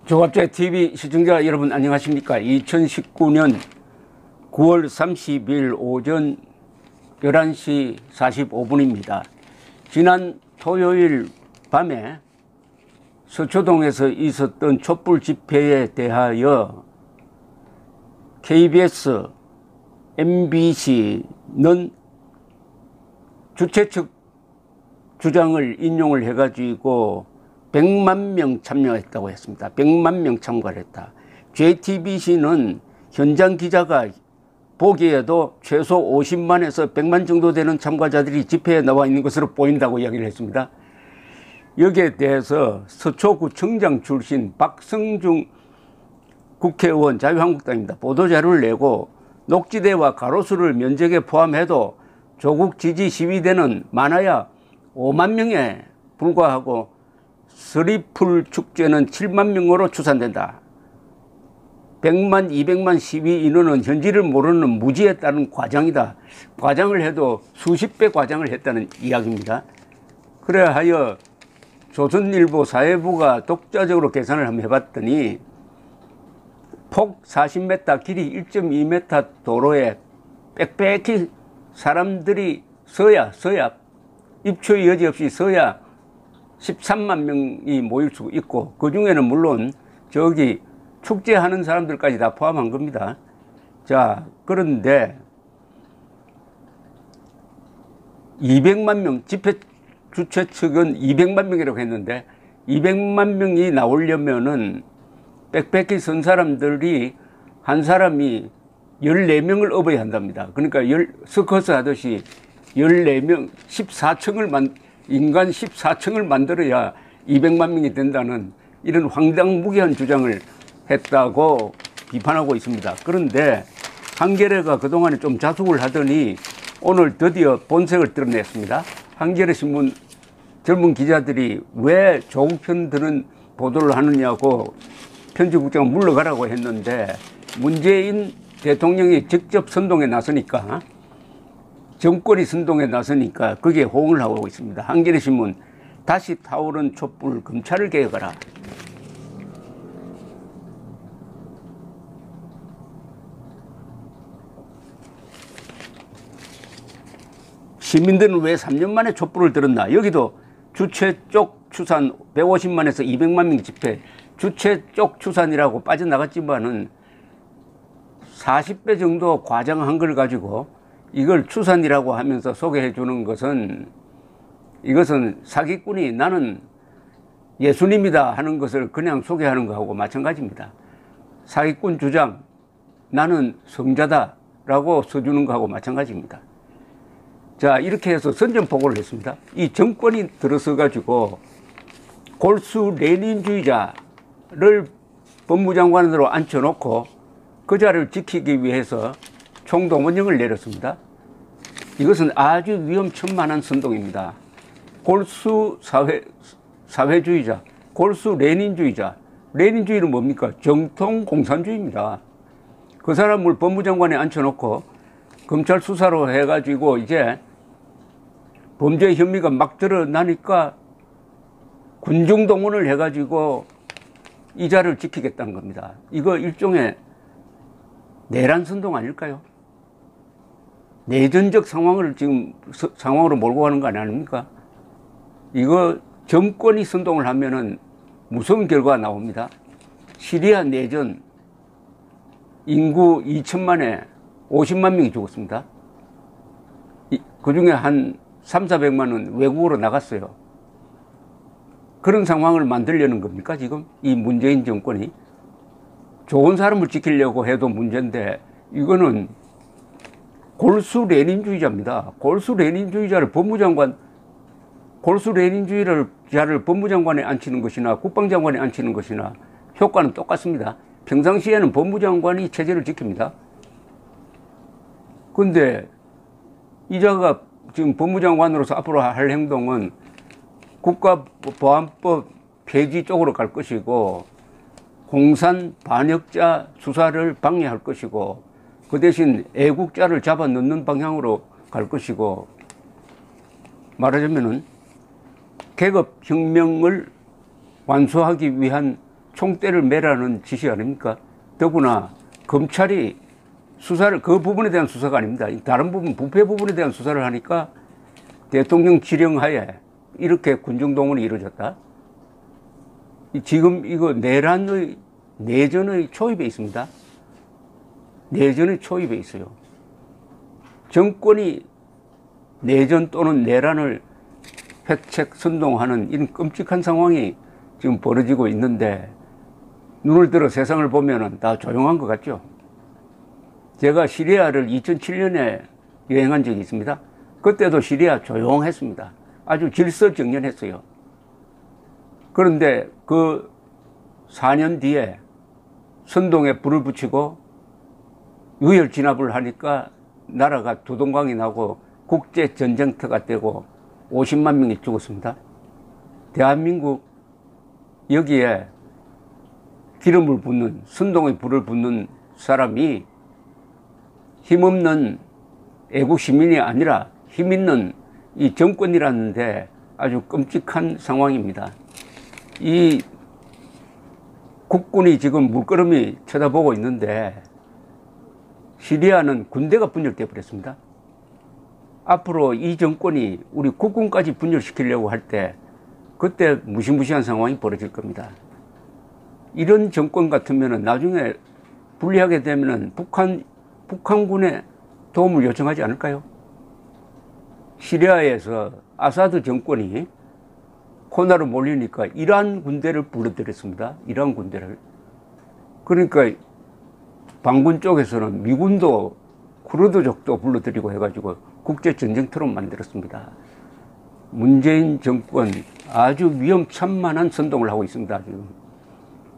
조갑제 TV 시청자 여러분 안녕하십니까? 2019년 9월 30일 오전 11시 45분입니다. 지난 토요일 밤에 서초동에서 있었던 촛불 집회에 대하여 KBS, MBC는 주최 측 주장을 인용을 해가지고 100만 명 참여했다고 했습니다. 100만 명 참가를 했다. JTBC는 현장 기자가 보기에도 최소 50만에서 100만 정도 되는 참가자들이 집회에 나와 있는 것으로 보인다고 이야기를 했습니다. 여기에 대해서 서초구청장 출신 박성중 국회의원 자유한국당입니다. 보도자료를 내고 녹지대와 가로수를 면적에 포함해도 조국 지지 시위대는 많아야 5만 명에 불과하고 서리풀 축제는 7만 명으로 추산된다. 100만, 200만 시위 인원은 현지를 모르는 무지에 따른 과장이다. 과장을 해도 수십 배 과장을 했다는 이야기입니다. 그래야 하여 조선일보 사회부가 독자적으로 계산을 한번 해봤더니 폭 40m, 길이 1.2m 도로에 빽빽히 사람들이 서야 입추의 여지 없이 서야 13만 명이 모일 수 있고, 그 중에는 물론 저기 축제하는 사람들까지 다 포함한 겁니다. 자, 그런데 200만 명, 집회 주최 측은 200만 명이라고 했는데 200만 명이 나오려면은 빽빽히 선 사람들이 한 사람이 14명을 업어야 한답니다. 그러니까 서커스 하듯이 14명, 14층을 인간 14층을 만들어야 200만 명이 된다는 이런 황당무계한 주장을 했다고 비판하고 있습니다. 그런데 한겨레가 그동안에 좀 자숙을 하더니 오늘 드디어 본색을 드러냈습니다. 한겨레 신문 젊은 기자들이 왜 조국 편 드는 보도를 하느냐고 편집국장은 물러가라고 했는데, 문재인 대통령이 직접 선동에 나서니까, 정권이 선동에 나서니까 거기에 호응을 하고 있습니다. 한겨레 신문, 다시 타오른 촛불, 검찰을 개혁하라. 시민들은 왜 3년 만에 촛불을 들었나? 여기도 주최 쪽 추산 150만에서 200만 명 집회, 주최 쪽 추산이라고 빠져나갔지만은 40배 정도 과장한 걸 가지고 이걸 추산이라고 하면서 소개해 주는 것은, 이것은 사기꾼이 나는 예수님이다 하는 것을 그냥 소개하는 것하고 마찬가지입니다. 사기꾼 주장, 나는 성자다 라고 써주는 것하고 마찬가지입니다. 자, 이렇게 해서 선전포고를 했습니다. 이 정권이 들어서 가지고 골수 레닌주의자를 법무장관으로 앉혀놓고 그 자리를 지키기 위해서 총동원령을 내렸습니다. 이것은 아주 위험천만한 선동입니다. 골수 사회주의자, 골수 레닌주의자. 레닌주의는 뭡니까? 정통 공산주의입니다. 그 사람을 법무장관에 앉혀놓고 검찰 수사로 해가지고 이제 범죄 혐의가 막 드러나니까 군중동원을 해가지고 이 자를 지키겠다는 겁니다. 이거 일종의 내란 선동 아닐까요? 내전적 상황을 지금 상황으로 몰고 가는 거 아닙니까? 이거 정권이 선동을 하면은 무서운 결과가 나옵니다. 시리아 내전 인구 2천만에 50만 명이 죽었습니다. 그 중에 한 300~400만은 외국으로 나갔어요. 그런 상황을 만들려는 겁니까, 지금? 이 문재인 정권이? 좋은 사람을 지키려고 해도 문제인데, 이거는 골수 레닌주의자입니다. 골수 레닌주의자를 법무장관에 앉히는 것이나 국방장관에 앉히는 것이나 효과는 똑같습니다. 평상시에는 법무장관이 체제를 지킵니다. 근데 이자가 지금 법무장관으로서 앞으로 할 행동은 국가보안법 폐지 쪽으로 갈 것이고, 공산 반역자 수사를 방해할 것이고, 그 대신 애국자를 잡아 넣는 방향으로 갈 것이고, 말하자면은 계급혁명을 완수하기 위한 총대를 매라는 지시 아닙니까? 더구나 검찰이 수사를 그 부분에 대한 수사가 아닙니다. 다른 부분, 부패 부분에 대한 수사를 하니까 대통령 지령하에 이렇게 군중동원이 이루어졌다. 지금 이거 내전의 초입에 있습니다. 내전의 초입에 있어요. 정권이 내전 또는 내란을 획책, 선동하는 이런 끔찍한 상황이 지금 벌어지고 있는데 눈을 들어 세상을 보면은 다 조용한 것 같죠. 제가 시리아를 2007년에 여행한 적이 있습니다. 그때도 시리아 조용했습니다. 아주 질서정연했어요. 그런데 그 4년 뒤에 선동에 불을 붙이고 유혈 진압을 하니까 나라가 두동강이 나고 국제 전쟁터가 되고 50만 명이 죽었습니다. 대한민국 여기에 기름을 붓는, 선동에 불을 붓는 사람이 힘없는 애국 시민이 아니라 힘있는 이 정권이라는데 아주 끔찍한 상황입니다. 이 국군이 지금 물끄러미 쳐다보고 있는데 시리아는 군대가 분열돼 버렸습니다. 앞으로 이 정권이 우리 국군까지 분열시키려고 할 때 그때 무시무시한 상황이 벌어질 겁니다. 이런 정권 같으면 나중에 불리하게 되면 북한군에 도움을 요청하지 않을까요? 시리아에서 아사드 정권이 코나로 몰리니까 이란 군대를 불러들였습니다. 이란 군대를. 그러니까 반군 쪽에서는 미군도 쿠르드족도 불러들이고 해가지고 국제전쟁터로 만들었습니다. 문재인 정권 아주 위험천만한 선동을 하고 있습니다. 지금.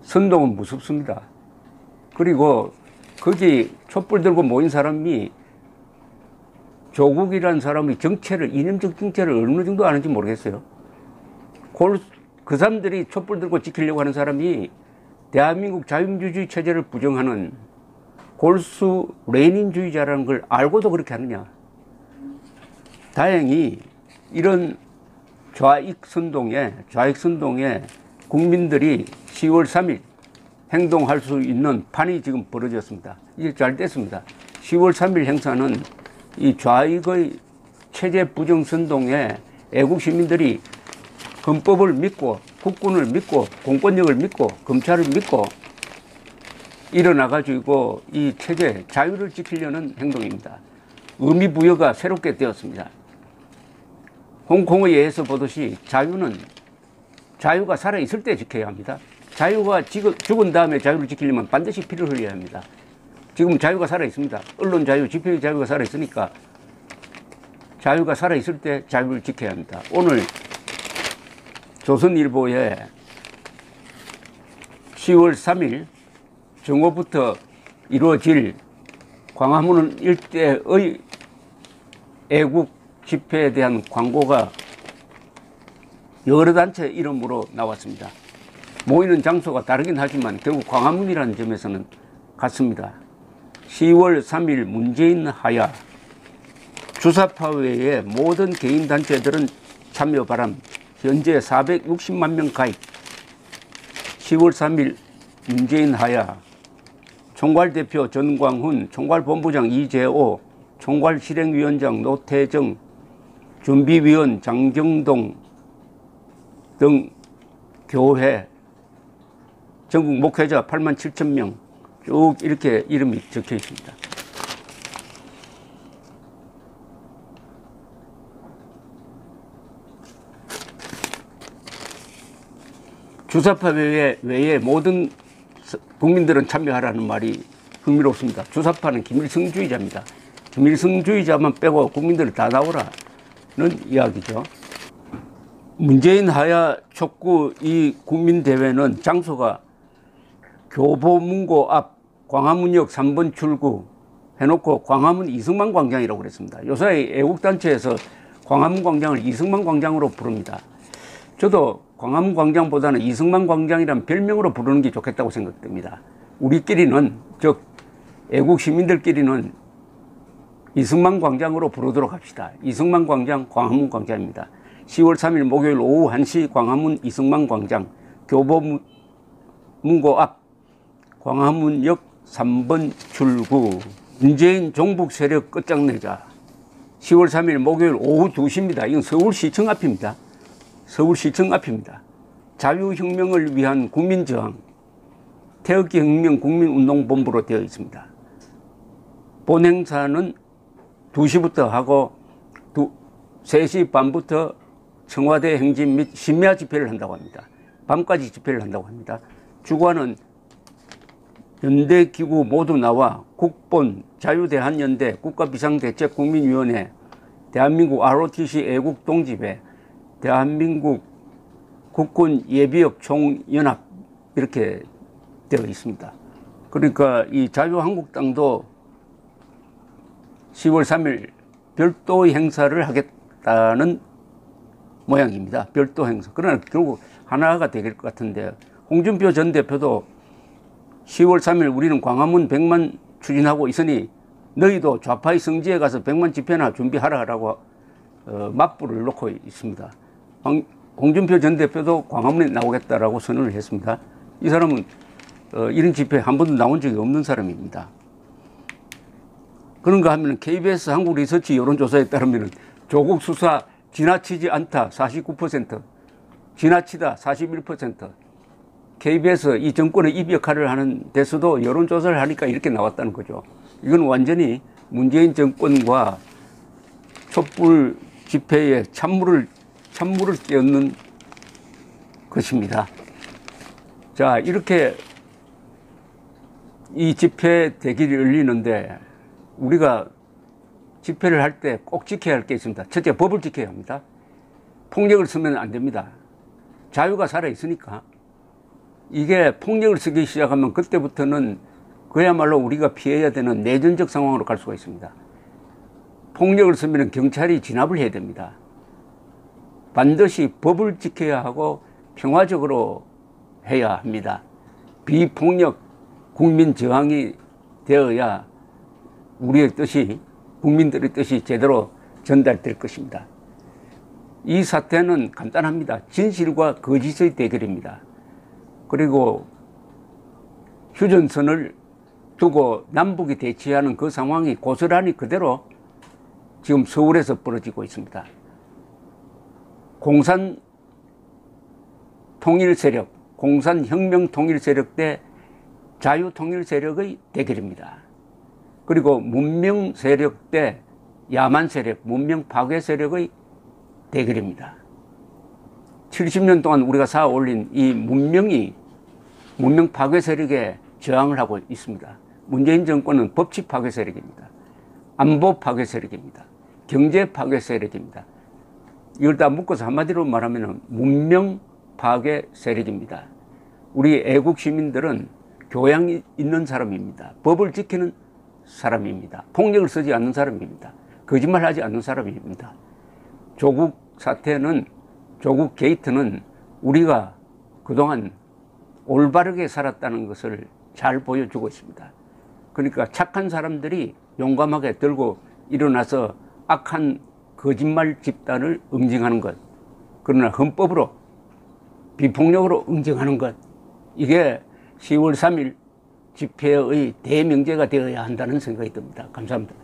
선동은 무섭습니다. 그리고 거기 촛불 들고 모인 사람이 조국이라는 사람이 정체를, 이념적 정체를 어느 정도 아는지 모르겠어요. 그 사람들이 촛불 들고 지키려고 하는 사람이 대한민국 자유민주주의 체제를 부정하는 골수 레닌주의자라는 걸 알고도 그렇게 하느냐. 다행히 이런 좌익선동에 국민들이 10월 3일 행동할 수 있는 판이 지금 벌어졌습니다. 이게 잘 됐습니다. 10월 3일 행사는 이 좌익의 체제 부정 선동에 애국 시민들이 헌법을 믿고 국군을 믿고 공권력을 믿고 검찰을 믿고 일어나가지고 이 체제 자유를 지키려는 행동입니다. 의미 부여가 새롭게 되었습니다. 홍콩의 예에서 보듯이 자유가 살아있을 때 지켜야 합니다. 자유가 죽은 다음에 자유를 지키려면 반드시 피를 흘려야 합니다. 지금 자유가 살아있습니다. 언론 자유, 집회 자유가 살아있으니까 자유가 살아있을 때 자유를 지켜야 합니다. 오늘 조선일보에 10월 3일 정오부터 이루어질 광화문 일대의 애국 집회에 대한 광고가 여러 단체 이름으로 나왔습니다. 모이는 장소가 다르긴 하지만 결국 광화문이라는 점에서는 같습니다. 10월 3일 문재인 하야 주사파 외의 모든 개인단체들은 참여 바람. 현재 460만 명 가입. 10월 3일 문재인 하야 총괄대표 전광훈, 총괄본부장 이재호, 총괄실행위원장 노태정, 준비위원 장정동 등 교회 전국 목회자 8만 7천 명 쭉 이렇게 이름이 적혀 있습니다. 주사파 외에 모든 국민들은 참여하라는 말이 흥미롭습니다. 주사파는 김일성주의자입니다. 김일성주의자만 빼고 국민들이 다 나오라는 이야기죠. 문재인 하야 촉구 이 국민대회는 장소가 교보문고 앞 광화문역 3번 출구 해놓고 광화문 이승만 광장이라고 그랬습니다. 요새 애국단체에서 광화문 광장을 이승만 광장으로 부릅니다. 저도 광화문 광장보다는 이승만 광장이라는 별명으로 부르는 게 좋겠다고 생각됩니다. 우리끼리는, 즉 애국 시민들끼리는 이승만 광장으로 부르도록 합시다. 이승만 광장, 광화문 광장입니다. 10월 3일 목요일 오후 1시 광화문 이승만 광장, 문고 앞 광화문역 3번 출구 문재인 종북 세력 끝장내자. 10월 3일 목요일 오후 2시입니다. 이건 서울시청 앞입니다. 서울시청 앞입니다. 자유혁명을 위한 국민저항 태극기혁명 국민운동본부로 되어 있습니다. 본 행사는 2시부터 하고 3시 반부터 청와대 행진 및 심야 집회를 한다고 합니다. 밤까지 집회를 한다고 합니다. 주관은 연대기구 모두 나와 국본, 자유대한연대, 국가비상대책국민위원회, 대한민국 ROTC 애국동집회, 대한민국 국군예비역 총연합 이렇게 되어 있습니다. 그러니까 이 자유한국당도 10월 3일 별도의 행사를 하겠다는 모양입니다. 별도 행사. 그러나 결국 하나가 될 것 같은데 홍준표 전 대표도 10월 3일 우리는 광화문 100만 추진하고 있으니 너희도 좌파의 성지에 가서 100만 집회나 준비하라고 맞불을 놓고 있습니다. 홍준표 전 대표도 광화문에 나오겠다라고 선언을 했습니다. 이 사람은 이런 집회에 한 번도 나온 적이 없는 사람입니다. 그런가 하면 KBS 한국 리서치 여론조사에 따르면 조국 수사 지나치지 않다 49%, 지나치다 41%, KBS 이 정권의 입 역할을 하는 데서도 여론조사를 하니까 이렇게 나왔다는 거죠. 이건 완전히 문재인 정권과 촛불 집회에 찬물을 끼얹는 것입니다. 자, 이렇게 이 집회 대길이 열리는데 우리가 집회를 할 때 꼭 지켜야 할 게 있습니다. 첫째, 법을 지켜야 합니다. 폭력을 쓰면 안 됩니다. 자유가 살아있으니까. 이게 폭력을 쓰기 시작하면 그때부터는 그야말로 우리가 피해야 되는 내전적 상황으로 갈 수가 있습니다. 폭력을 쓰면 경찰이 진압을 해야 됩니다. 반드시 법을 지켜야 하고 평화적으로 해야 합니다. 비폭력 국민 저항이 되어야 우리의 뜻이, 국민들의 뜻이 제대로 전달될 것입니다. 이 사태는 간단합니다. 진실과 거짓의 대결입니다. 그리고 휴전선을 두고 남북이 대치하는 그 상황이 고스란히 그대로 지금 서울에서 벌어지고 있습니다. 공산 통일 세력, 공산 혁명 통일 세력 대 자유 통일 세력의 대결입니다. 그리고 문명 세력 대 야만 세력, 문명 파괴 세력의 대결입니다. 70년 동안 우리가 쌓아 올린 이 문명 파괴 세력에 저항을 하고 있습니다. 문재인 정권은 법치 파괴 세력입니다. 안보 파괴 세력입니다. 경제 파괴 세력입니다. 이걸 다 묶어서 한마디로 말하면 문명 파괴 세력입니다. 우리 애국 시민들은 교양이 있는 사람입니다. 법을 지키는 사람입니다. 폭력을 쓰지 않는 사람입니다. 거짓말하지 않는 사람입니다. 조국 사태는, 조국 게이트는 우리가 그동안 올바르게 살았다는 것을 잘 보여주고 있습니다. 그러니까 착한 사람들이 용감하게 들고 일어나서 악한 거짓말 집단을 응징하는 것, 그러나 헌법으로 비폭력으로 응징하는 것, 이게 10월 3일 집회의 대명제가 되어야 한다는 생각이 듭니다. 감사합니다.